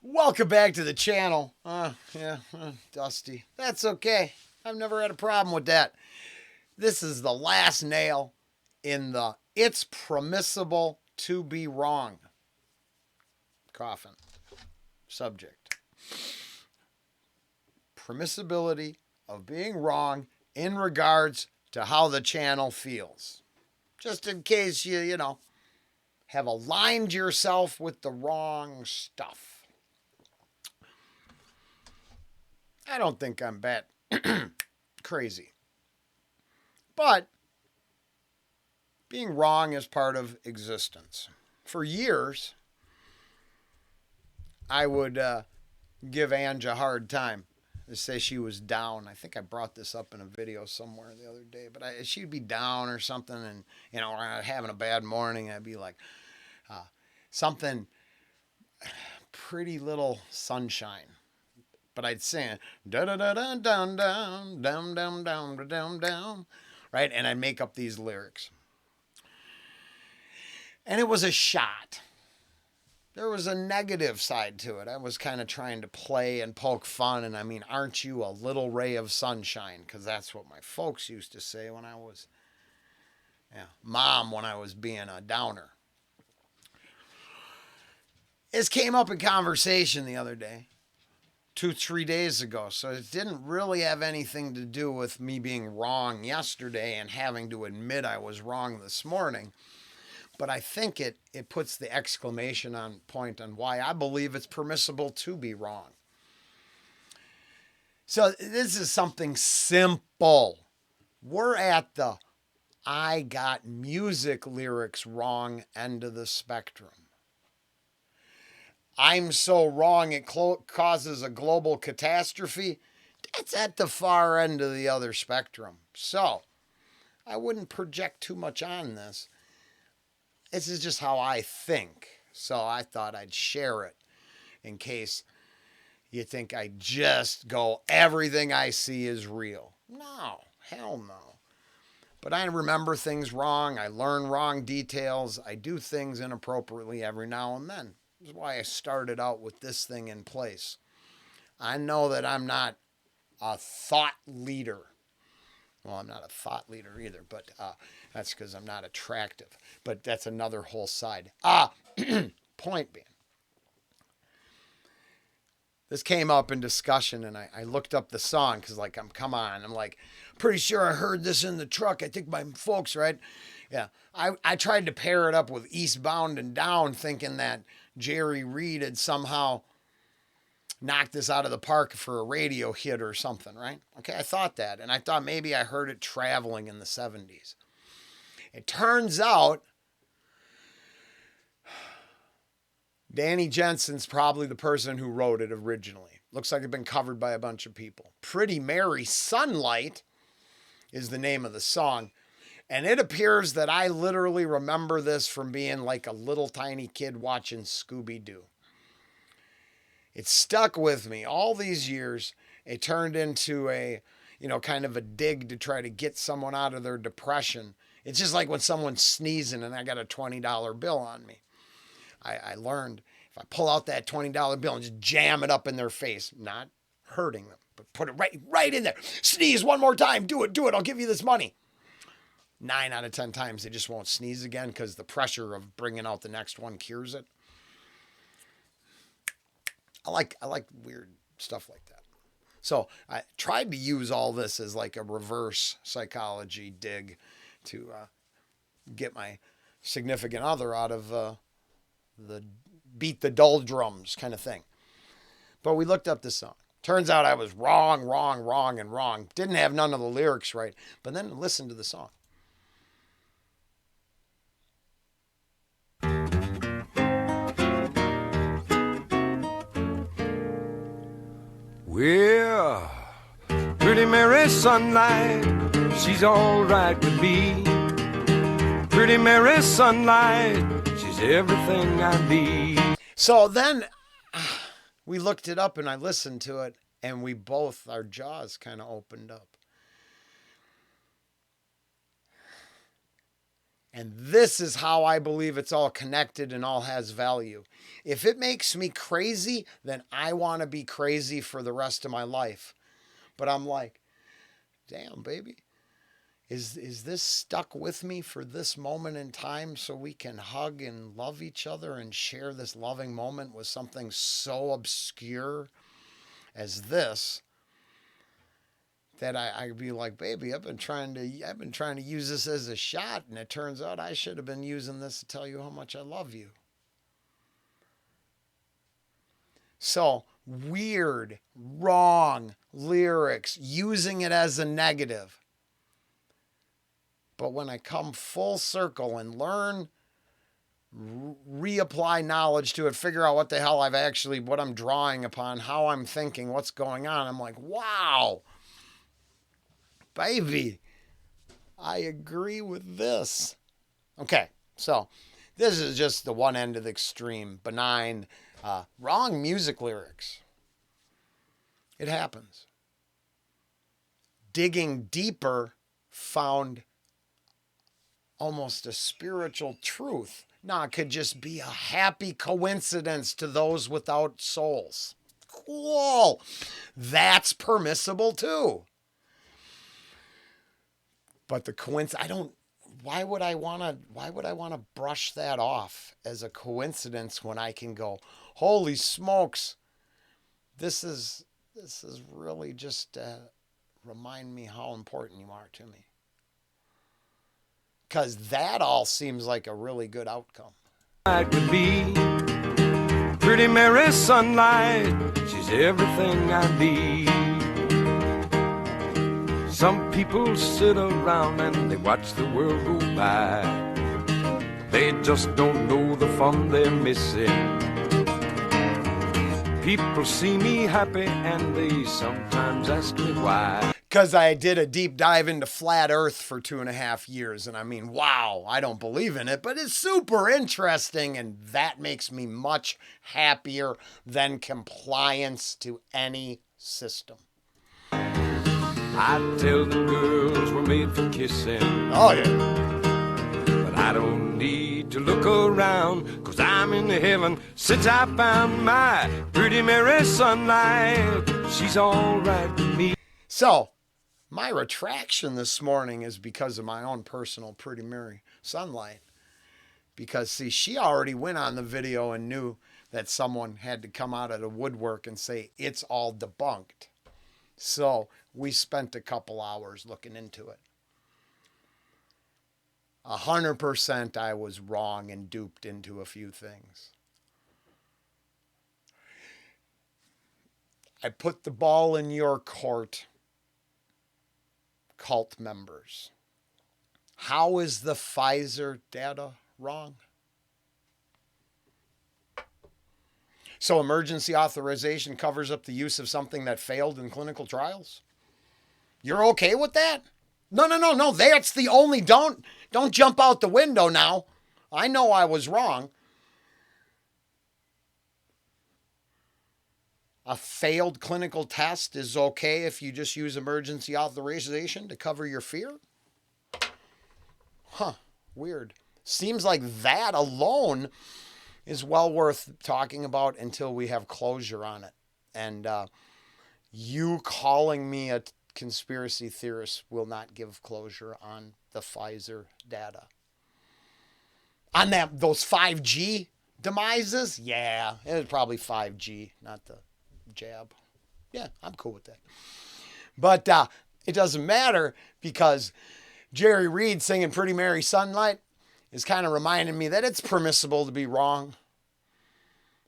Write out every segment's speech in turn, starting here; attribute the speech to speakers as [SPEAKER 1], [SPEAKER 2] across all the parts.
[SPEAKER 1] Welcome back to the channel. Dusty. That's okay. I've never had a problem with that. This is the last nail in the it's permissible to be wrong coffin subject. Permissibility of being wrong in regards to how the channel feels. Just in case you have aligned yourself with the wrong stuff. I don't think I'm bat crazy. But being wrong is part of existence. For years, I would give Ange a hard time. To say she was down. I think I brought this up in a video somewhere the other day, but she'd be down or something, and having a bad morning. I'd be like, something pretty little sunshine. But I'd sing da da da da down down down down down down down, right? And I'd make up these lyrics, and it was a shot. There was a negative side to it. I was kind of trying to play and poke fun, and I mean, aren't you a little ray of sunshine? Because that's what my folks used to say when I was, mom, when I was being a downer. This came up in conversation the other day. 2-3 days ago. So it didn't really have anything to do with me being wrong yesterday and having to admit I was wrong this morning. But I think it puts the exclamation on point on why I believe it's permissible to be wrong. So this is something simple. We're at the I got music lyrics wrong end of the spectrum. I'm so wrong it causes a global catastrophe. That's at the far end of the other spectrum. So I wouldn't project too much on this. This is just how I think. So I thought I'd share it in case you think I just go, everything I see is real. No, hell no. But I remember things wrong. I learn wrong details. I do things inappropriately every now and then. This is why I started out with this thing in place. I know that I'm not a thought leader. Well, I'm not a thought leader either, but that's because I'm not attractive. But that's another whole side. Point being, this came up in discussion, and I looked up the song because, I'm like, pretty sure I heard this in the truck. I think my folks, right? Yeah. I tried to pair it up with Eastbound and Down, thinking that Jerry Reed had somehow knocked this out of the park for a radio hit or something, right? Okay, I thought that. And I thought maybe I heard it traveling in the 70s. It turns out Danny Jensen's probably the person who wrote it originally. Looks like it's been covered by a bunch of people. Pretty Mary Sunlight is the name of the song. And it appears that I literally remember this from being like a little tiny kid watching Scooby-Doo. It stuck with me all these years. It turned into a, kind of a dig to try to get someone out of their depression. It's just like when someone's sneezing and I got a $20 bill on me. I learned if I pull out that $20 bill and just jam it up in their face, not hurting them, but put it right in there. Sneeze one more time. Do it. I'll give you this money. 9 out of 10 times they just won't sneeze again because the pressure of bringing out the next one cures it. I like weird stuff like that. So I tried to use all this as like a reverse psychology dig to get my significant other out of the beat the doldrums kind of thing. But we looked up this song. Turns out I was wrong. Didn't have none of the lyrics right. But then listen to the song.
[SPEAKER 2] Well, pretty Mary Sunlight, she's all right with me. Pretty Mary Sunlight, she's everything I need.
[SPEAKER 1] So then we looked it up and I listened to it, and our jaws kind of opened up. And this is how I believe it's all connected and all has value. If it makes me crazy, then I want to be crazy for the rest of my life. But I'm like, damn, baby, is this stuck with me for this moment in time so we can hug and love each other and share this loving moment with something so obscure as this? That I'd be like, baby, I've been trying to use this as a shot, and it turns out I should have been using this to tell you how much I love you. So weird, wrong lyrics, using it as a negative. But when I come full circle and learn, reapply knowledge to it, figure out what the hell what I'm drawing upon, how I'm thinking, what's going on, I'm like, wow. Baby, I agree with this. Okay, so this is just the one end of the extreme, benign, wrong music lyrics. It happens. Digging deeper, found almost a spiritual truth. Now, it could just be a happy coincidence to those without souls. Cool. That's permissible too. But the coincidence, why would I want to brush that off as a coincidence when I can go, holy smokes, this is really just remind me how important you are to me. Because that all seems like a really good outcome.
[SPEAKER 2] I could be pretty Mary sunlight. She's everything I need. Some people sit around and they watch the world go by. They just don't know the fun they're missing. People see me happy and they sometimes ask me why.
[SPEAKER 1] Because I did a deep dive into flat earth for 2.5 years. And I mean, wow, I don't believe in it, but it's super interesting. And that makes me much happier than compliance to any system.
[SPEAKER 2] I tell the girls we're made for kissing.
[SPEAKER 1] Oh, yeah.
[SPEAKER 2] But I don't need to look around, 'cause I'm in heaven since I found my pretty Mary sunlight. She's all right with me.
[SPEAKER 1] So, my retraction this morning is because of my own personal pretty Mary sunlight. Because, see, she already went on the video and knew that someone had to come out of the woodwork and say, it's all debunked. So we spent a couple hours looking into it. 100% I was wrong and duped into a few things. I put the ball in your court, cult members. How is the Pfizer data wrong? So emergency authorization covers up the use of something that failed in clinical trials? You're okay with that? No. That's the only, don't jump out the window now. I know I was wrong. A failed clinical test is okay if you just use emergency authorization to cover your fear? Huh, weird. Seems like that alone is well worth talking about until we have closure on it. And you calling me a conspiracy theorist will not give closure on the Pfizer data. On those 5G demises, yeah, it was probably 5G, not the jab. Yeah, I'm cool with that. But it doesn't matter, because Jerry Reed singing Pretty Mary Sunlight is kind of reminding me that it's permissible to be wrong.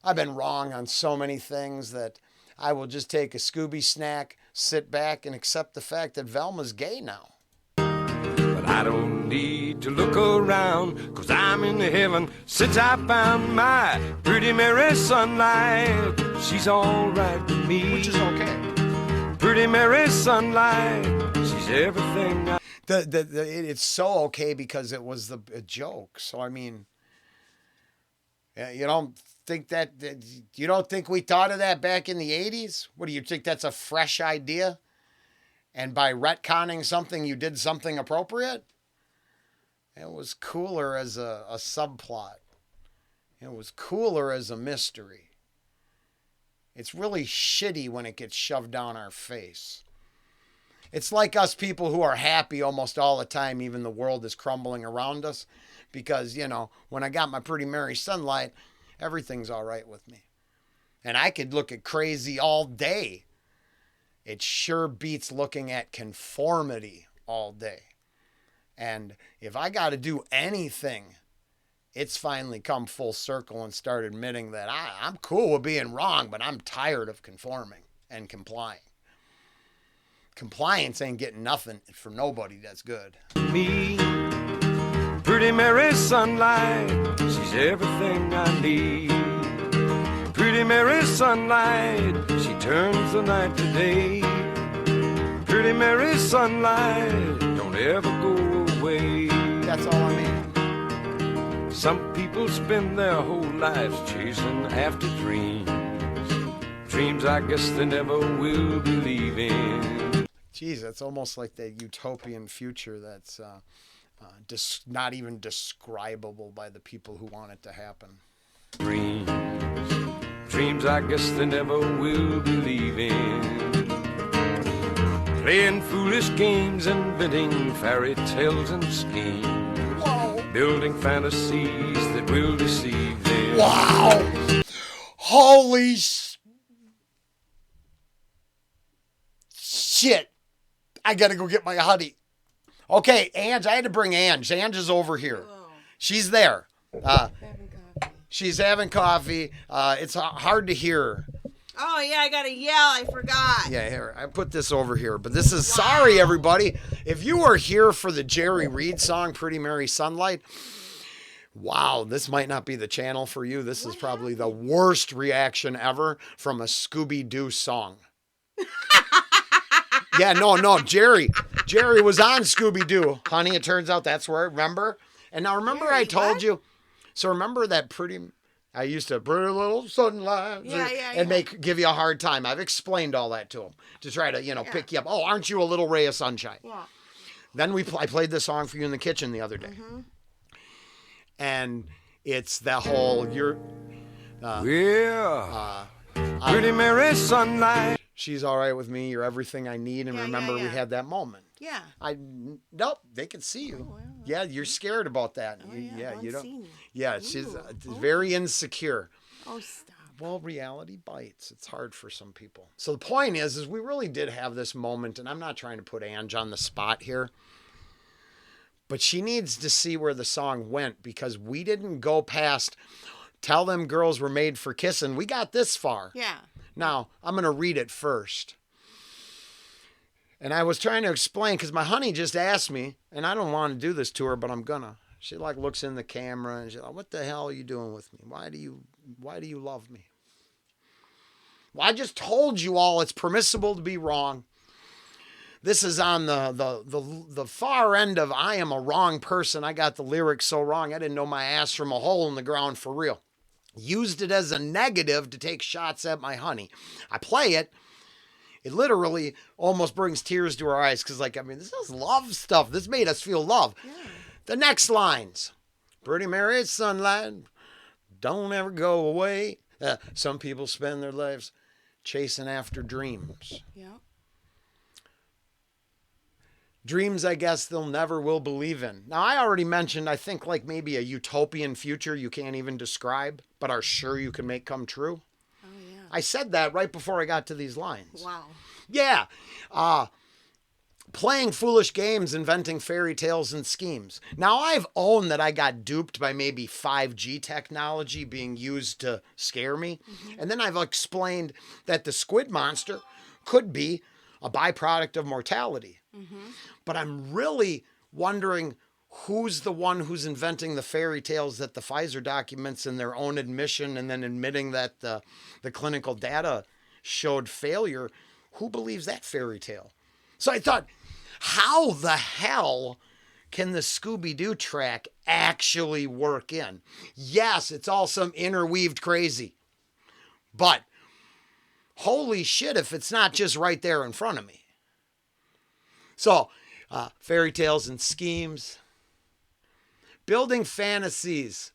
[SPEAKER 1] I've been wrong on so many things that I will just take a Scooby snack, sit back, and accept the fact that Velma's gay now.
[SPEAKER 2] But I don't need to look around, 'cause I'm in heaven since I found my pretty Mary sunlight. She's all right with me.
[SPEAKER 1] Which is okay.
[SPEAKER 2] Pretty Mary sunlight. She's everything I...
[SPEAKER 1] It's so okay because it was a joke. So, I mean, you don't think we thought of that back in the 80s? What do you think, that's a fresh idea? And by retconning something, you did something appropriate? It was cooler as a subplot. It was cooler as a mystery. It's really shitty when it gets shoved down our face. It's like us people who are happy almost all the time, even the world is crumbling around us. Because, when I got my Pretty Mary Sunlight, everything's all right with me. And I could look at crazy all day. It sure beats looking at Conformity all day. And if I got to do anything, it's finally come full circle and start admitting that I'm cool with being wrong, but I'm tired of conforming and complying. Compliance ain't getting nothing for nobody that's good.
[SPEAKER 2] Me, Pretty Mary Sunlight, she's everything I need. Pretty Mary Sunlight, she turns the night to day. Pretty Mary Sunlight, don't ever go away.
[SPEAKER 1] That's all I mean.
[SPEAKER 2] Some people spend their whole lives chasing after dreams. Dreams I guess they never will believe in.
[SPEAKER 1] Geez, that's almost like the utopian future that's not even describable by the people who want it to happen.
[SPEAKER 2] Dreams I guess they never will believe in. Playing foolish games, inventing fairy tales and schemes.
[SPEAKER 1] Whoa.
[SPEAKER 2] Building fantasies that will deceive them.
[SPEAKER 1] Wow! Holy shit! I gotta go get my honey. Okay, Ange, I had to bring Ange. Ange is over here.
[SPEAKER 3] Whoa.
[SPEAKER 1] She's there.
[SPEAKER 3] Having coffee.
[SPEAKER 1] She's having coffee. It's hard to hear.
[SPEAKER 3] Oh, yeah, I gotta yell. I forgot.
[SPEAKER 1] Yeah, here. I put this over here. But this is, sorry, everybody. If you were here for the Jerry Reed song, Pretty Mary Sunlight, wow, this might not be the channel for you. This is probably the worst reaction ever from a Scooby-Doo song. Yeah, no, Jerry was on Scooby-Doo. Honey, it turns out that's where, remember? And now remember
[SPEAKER 3] Jerry,
[SPEAKER 1] I told
[SPEAKER 3] what?
[SPEAKER 1] you, so remember that I used to pretty little sunlight and give you a hard time. I've explained all that to him to try to, pick you up. Oh, aren't you a little ray of sunshine?
[SPEAKER 3] Yeah.
[SPEAKER 1] Then I played this song for you in the kitchen the other day.
[SPEAKER 3] Mm-hmm.
[SPEAKER 1] And it's the whole,
[SPEAKER 2] Pretty Mary Sunlight.
[SPEAKER 1] She's all right with me. You're everything I need. And
[SPEAKER 3] Yeah,
[SPEAKER 1] remember,
[SPEAKER 3] yeah.
[SPEAKER 1] we had that moment.
[SPEAKER 3] Yeah.
[SPEAKER 1] Nope, they can see you.
[SPEAKER 3] Oh, well,
[SPEAKER 1] yeah, you're scared about that.
[SPEAKER 3] Oh, yeah,
[SPEAKER 1] you don't.
[SPEAKER 3] see me.
[SPEAKER 1] Yeah, she's
[SPEAKER 3] Ooh,
[SPEAKER 1] very insecure.
[SPEAKER 3] Oh, stop.
[SPEAKER 1] Well, reality bites. It's hard for some people. So the point is we really did have this moment, and I'm not trying to put Ange on the spot here, but she needs to see where the song went because we didn't go past tell them girls were made for kissing. We got this far.
[SPEAKER 3] Yeah.
[SPEAKER 1] Now, I'm going to read it first. And I was trying to explain because my honey just asked me, and I don't want to do this to her, but I'm gonna. She looks in the camera and she's like, "What the hell are you doing with me? Why do you love me?" Well, I just told you all it's permissible to be wrong. This is on the far end of I am a wrong person. I got the lyrics so wrong. I didn't know my ass from a hole in the ground for real. Used it as a negative to take shots at my honey. I play it. It literally almost brings tears to our eyes because, this is love stuff. This made us feel love. Yeah. The next lines. Pretty Mary Sunlight, don't ever go away. Some people spend their lives chasing after dreams.
[SPEAKER 3] Yeah.
[SPEAKER 1] Dreams, I guess, they'll never will believe in. Now, I already mentioned, I think, maybe a utopian future you can't even describe, but are sure you can make come true. I said that right before I got to these lines.
[SPEAKER 3] Wow.
[SPEAKER 1] Yeah. Playing foolish games, inventing fairy tales and schemes. Now, I've owned that I got duped by maybe 5G technology being used to scare me. Mm-hmm. And then I've explained that the squid monster could be a byproduct of mortality. Mm-hmm. But I'm really wondering who's the one who's inventing the fairy tales that the Pfizer documents in their own admission and then admitting that the clinical data showed failure. Who believes that fairy tale? So I thought, how the hell can the Scooby-Doo track actually work in? Yes, it's all some interweaved crazy. But holy shit if it's not just right there in front of me. So, fairy tales and schemes. Building fantasies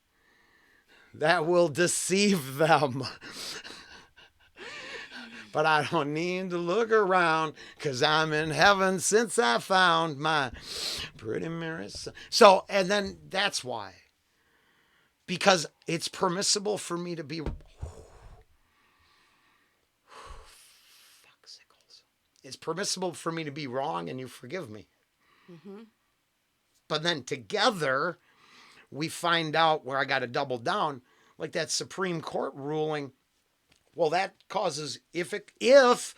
[SPEAKER 1] that will deceive them. But I don't need to look around, 'cause I'm in heaven since I found my pretty Mary son. So, and then that's why. Because it's permissible for me to be... It's permissible for me to be wrong, and you forgive me. Mm-hmm. But then together, we find out where I got to double down, like that Supreme Court ruling. Well, that causes, if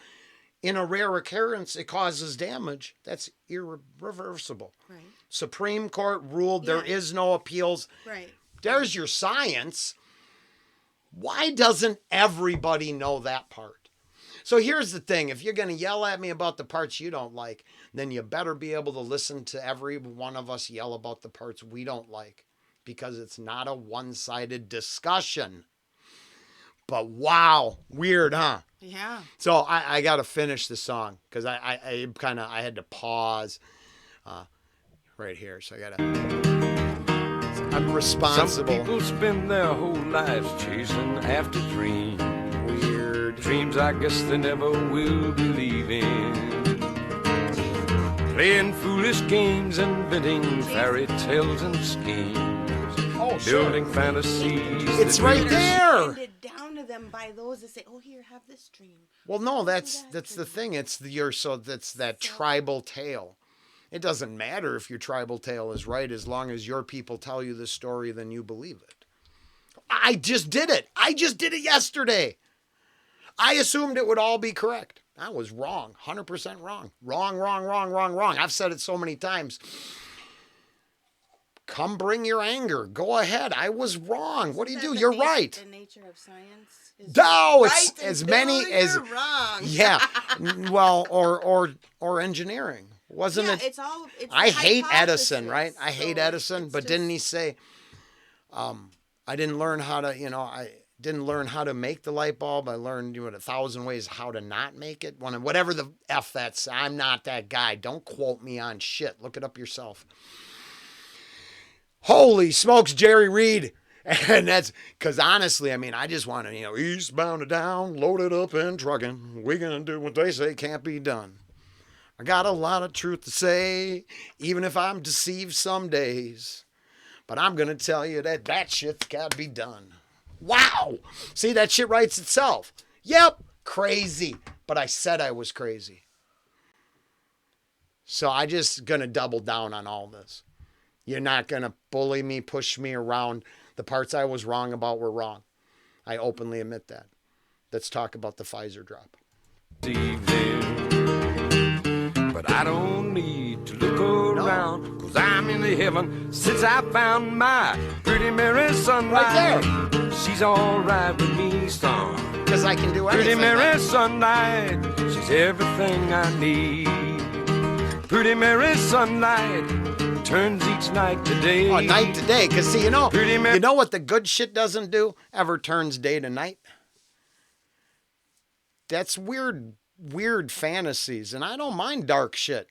[SPEAKER 1] in a rare occurrence it causes damage, that's irreversible. Right. Supreme Court ruled there is no appeals.
[SPEAKER 3] Right.
[SPEAKER 1] There's your science. Why doesn't everybody know that part? So here's the thing. If you're going to yell at me about the parts you don't like, then you better be able to listen to every one of us yell about the parts we don't like, because it's not a one-sided discussion. But wow, weird, huh?
[SPEAKER 3] Yeah.
[SPEAKER 1] So I got to finish the song, because I had to pause right here. So I'm responsible.
[SPEAKER 2] Some people spend their whole lives chasing after dreams.
[SPEAKER 1] Weird.
[SPEAKER 2] Dreams I guess they never will believe in. Playing foolish games, inventing fairy tales and schemes.
[SPEAKER 1] Oh, sure.
[SPEAKER 2] Building fantasies.
[SPEAKER 1] It's right there.
[SPEAKER 3] Handed down to them by those that say, "Oh, here, have this dream."
[SPEAKER 1] Well, no, that's the thing. It's that's that tribal tale. It doesn't matter if your tribal tale is right, as long as your people tell you the story, then you believe it. I just did it. I just did it yesterday. I assumed it would all be correct. I was wrong. 100% wrong. Wrong. I've said it so many times. Come bring your anger. Go ahead. I was wrong. What do you do? You're right.
[SPEAKER 3] The nature of science is
[SPEAKER 1] no,
[SPEAKER 3] right
[SPEAKER 1] it's as many as
[SPEAKER 3] you're wrong.
[SPEAKER 1] Yeah. Well, or engineering. Wasn't it?
[SPEAKER 3] It's
[SPEAKER 1] I hate Edison, right? I hate Edison, but didn't he say I didn't learn how to, I didn't learn how to make the light bulb. I learned 1,000 ways how to not make it. Whatever the F that's, I'm not that guy. Don't quote me on shit. Look it up yourself. Holy smokes, Jerry Reed. And that's because honestly, I just want to, eastbound to down, loaded up and trucking. We gonna do what they say can't be done. I got a lot of truth to say, even if I'm deceived some days. But I'm gonna tell you that shit's gotta be done. Wow. See, that shit writes itself. Yep, crazy. But I said I was crazy. So I just gonna double down on all this. You're not going to bully me, push me around. The parts I was wrong about were wrong. I openly admit that. Let's talk about the Pfizer drop.
[SPEAKER 2] But I don't need to look around, 'cause I'm in the heaven since I found my pretty Mary sunlight.
[SPEAKER 1] Right there.
[SPEAKER 2] She's all right with me, son.
[SPEAKER 1] Because I can do anything.
[SPEAKER 2] Pretty Mary sunlight, she's everything I need. Pretty Mary sunlight turns each night to day.
[SPEAKER 1] Oh, night to day. Because, see, you know what the good shit doesn't do? Ever turns day to night. That's weird fantasies. And I don't mind dark shit.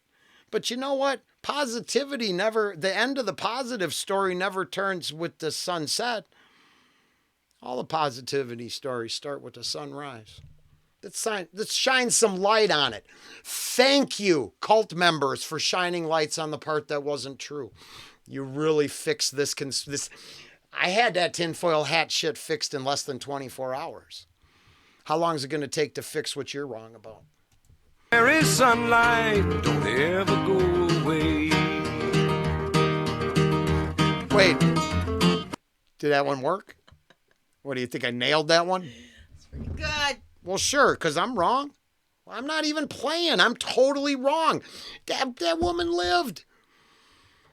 [SPEAKER 1] But you know what? Positivity the end of the positive story never turns with the sunset. All the positivity stories start with the sunrise. Let's shine some light on it. Thank you, cult members, for shining lights on the part that wasn't true. You really fixed this. I had that tinfoil hat shit fixed in less than 24 hours. How long is it going to take to fix what you're wrong about?
[SPEAKER 2] There is sunlight, don't ever go away.
[SPEAKER 1] Wait, did that one work? What do you think? I nailed that one?
[SPEAKER 3] It's pretty good.
[SPEAKER 1] Well, sure, because I'm wrong. I'm not even playing. I'm totally wrong. That woman lived.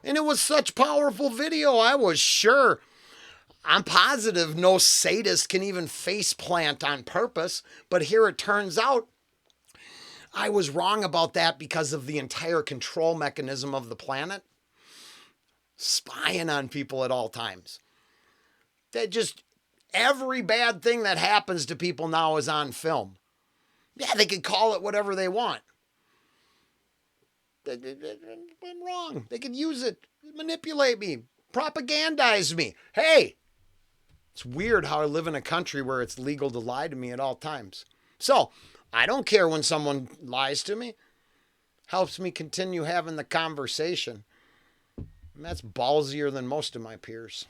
[SPEAKER 1] And it was such powerful video. I was sure. I'm positive no sadist can even face plant on purpose. But here it turns out I was wrong about that because of the entire control mechanism of the planet. Spying on people at all times. Every bad thing that happens to people now is on film. Yeah, they can call it whatever they want. I'm wrong. They could use it, manipulate me. propagandize me. Hey, it's weird how I live in a country where it's legal to lie to me at all times. So I don't care when someone lies to me. Helps me continue having the conversation. And that's ballsier than most of my peers.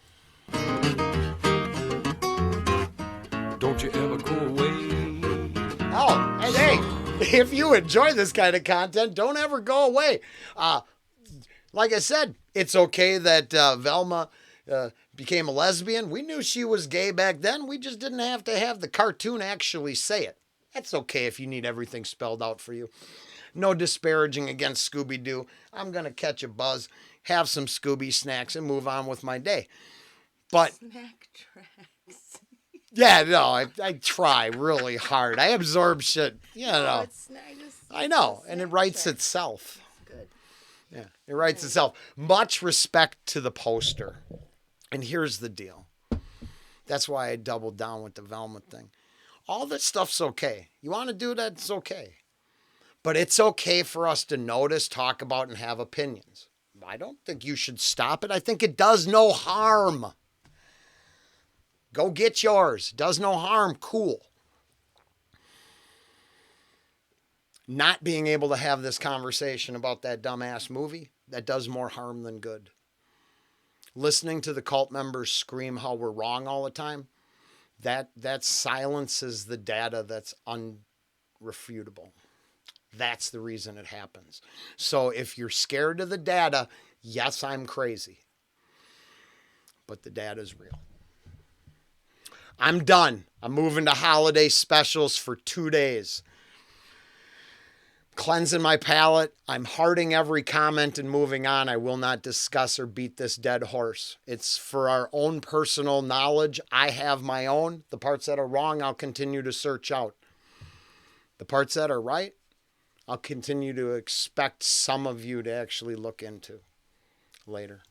[SPEAKER 2] Don't you ever go away.
[SPEAKER 1] Oh, and hey, if you enjoy this kind of content, don't ever go away. Like I said, it's okay that Velma became a lesbian. We knew she was gay back then. We just didn't have to have the cartoon actually say it. That's okay if you need everything spelled out for you. No disparaging against Scooby-Doo. I'm going to catch a buzz, have some Scooby snacks, and move on with my day. But
[SPEAKER 3] Snack tracks.
[SPEAKER 1] yeah, no, I try really hard. I absorb shit, you know.
[SPEAKER 3] It's just,
[SPEAKER 1] I know, and it
[SPEAKER 3] snack
[SPEAKER 1] writes
[SPEAKER 3] tracks.
[SPEAKER 1] itself.
[SPEAKER 3] Good.
[SPEAKER 1] Yeah, it writes itself. Much respect to the poster. And here's the deal. That's why I doubled down with the Velma thing. All this stuff's okay. You want to do that, it's okay. But it's okay for us to notice, talk about, and have opinions. I don't think you should stop it. I think it does no harm. Go get yours. Does no harm. Cool. Not being able to have this conversation about that dumbass movie, that does more harm than good. Listening to the cult members scream how we're wrong all the time, that silences the data that's unrefutable. That's the reason it happens. So if you're scared of the data, yes, I'm crazy. But the data's real. I'm done. I'm moving to holiday specials for 2 days. Cleansing my palate. I'm hearting every comment and moving on. I will not discuss or beat this dead horse. It's for our own personal knowledge. I have my own. The parts that are wrong, I'll continue to search out. The parts that are right, I'll continue to expect some of you to actually look into later.